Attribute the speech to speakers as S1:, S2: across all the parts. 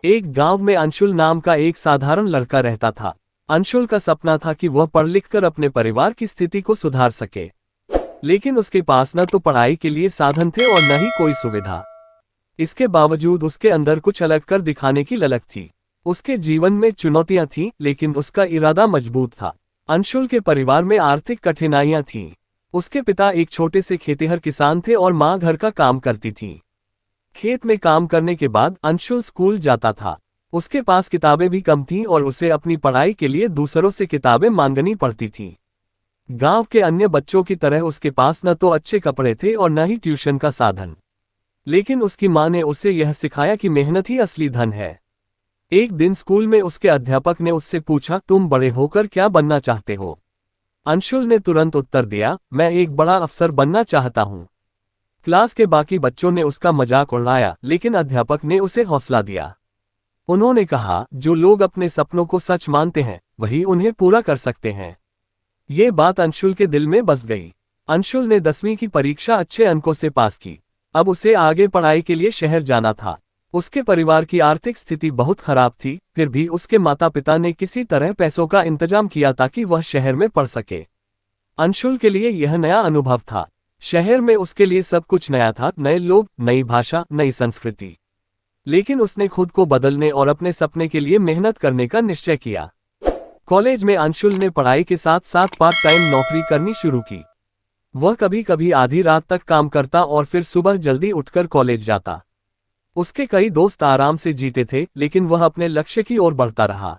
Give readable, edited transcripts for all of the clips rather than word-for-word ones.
S1: एक गांव में अंशुल नाम का एक साधारण लड़का रहता था। अंशुल का सपना था कि वह पढ़ लिख कर अपने परिवार की स्थिति को सुधार सके, लेकिन उसके पास न तो पढ़ाई के लिए साधन थे और न ही कोई सुविधा। इसके बावजूद उसके अंदर कुछ अलग कर दिखाने की ललक थी। उसके जीवन में चुनौतियां थीं, लेकिन उसका इरादा मजबूत था। अंशुल के परिवार में आर्थिक कठिनाइयां थीं। उसके पिता एक छोटे से खेतिहर किसान थे और मां घर का काम करती थी। खेत में काम करने के बाद अंशुल स्कूल जाता था। उसके पास किताबें भी कम थीं और उसे अपनी पढ़ाई के लिए दूसरों से किताबें मांगनी पड़ती थीं। गांव के अन्य बच्चों की तरह उसके पास न तो अच्छे कपड़े थे और न ही ट्यूशन का साधन। लेकिन उसकी मां ने उसे यह सिखाया कि मेहनत ही असली धन है। एक दिन स्कूल में उसके अध्यापक ने उससे पूछा, तुम बड़े होकर क्या बनना चाहते हो? अंशुल ने तुरंत उत्तर दिया, मैं एक बड़ा अफसर बनना चाहता हूं। क्लास के बाकी बच्चों ने उसका मजाक उड़ाया, लेकिन अध्यापक ने उसे हौसला दिया। उन्होंने कहा, जो लोग अपने सपनों को सच मानते हैं वही उन्हें पूरा कर सकते हैं। ये बात अंशुल के दिल में बस गई। अंशुल ने 10वीं की परीक्षा अच्छे अंकों से पास की। अब उसे आगे पढ़ाई के लिए शहर जाना था। उसके परिवार की आर्थिक स्थिति बहुत खराब थी, फिर भी उसके माता पिता ने किसी तरह पैसों का इंतजाम किया ताकि वह शहर में पढ़ सके। अंशुल के लिए यह नया अनुभव था। शहर में उसके लिए सब कुछ नया था, नए लोग, नई भाषा, नई संस्कृति। लेकिन उसने खुद को बदलने और अपने सपने के लिए मेहनत करने का निश्चय किया। कॉलेज में अंशुल ने पढ़ाई के साथ साथ पार्ट टाइम नौकरी करनी शुरू की। वह कभी कभी आधी रात तक काम करता और फिर सुबह जल्दी उठकर कॉलेज जाता। उसके कई दोस्त आराम से जीते थे, लेकिन वह अपने लक्ष्य की ओर बढ़ता रहा।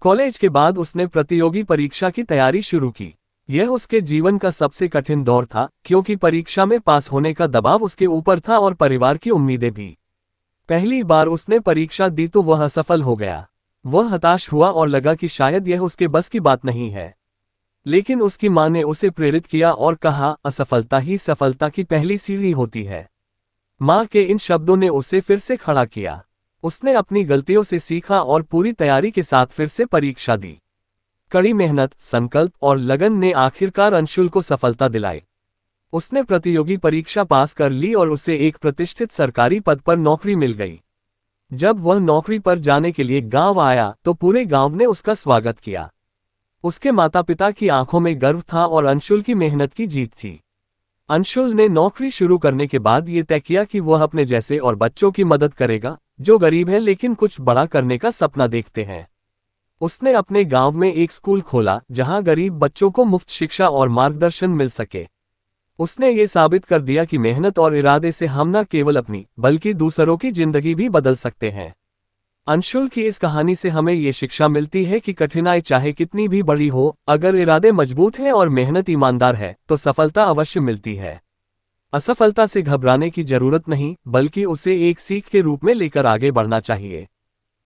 S1: कॉलेज के बाद उसने प्रतियोगी परीक्षा की तैयारी शुरू की। यह उसके जीवन का सबसे कठिन दौर था, क्योंकि परीक्षा में पास होने का दबाव उसके ऊपर था और परिवार की उम्मीदें भी। पहली बार उसने परीक्षा दी तो वह असफल हो गया। वह हताश हुआ और लगा कि शायद यह उसके बस की बात नहीं है। लेकिन उसकी मां ने उसे प्रेरित किया और कहा, असफलता ही सफलता की पहली सीढ़ी होती है। मां के इन शब्दों ने उसे फिर से खड़ा किया। उसने अपनी गलतियों से सीखा और पूरी तैयारी के साथ फिर से परीक्षा दी। कड़ी मेहनत, संकल्प और लगन ने आखिरकार अंशुल को सफलता दिलाई। उसने प्रतियोगी परीक्षा पास कर ली और उसे एक प्रतिष्ठित सरकारी पद पर नौकरी मिल गई। जब वह नौकरी पर जाने के लिए गांव आया तो पूरे गांव ने उसका स्वागत किया। उसके माता पिता की आंखों में गर्व था और अंशुल की मेहनत की जीत थी। अंशुल ने नौकरी शुरू करने के बाद ये तय किया कि वह अपने जैसे और बच्चों की मदद करेगा, जो गरीब हैं लेकिन कुछ बड़ा करने का सपना देखते हैं। उसने अपने गांव में एक स्कूल खोला, जहां गरीब बच्चों को मुफ्त शिक्षा और मार्गदर्शन मिल सके। उसने ये साबित कर दिया कि मेहनत और इरादे से हम न केवल अपनी बल्कि दूसरों की जिंदगी भी बदल सकते हैं। अंशुल की इस कहानी से हमें ये शिक्षा मिलती है कि कठिनाई चाहे कितनी भी बड़ी हो, अगर इरादे मजबूत हैं और मेहनत ईमानदार है तो सफलता अवश्य मिलती है। असफलता से घबराने की जरूरत नहीं, बल्कि उसे एक सीख के रूप में लेकर आगे बढ़ना चाहिए।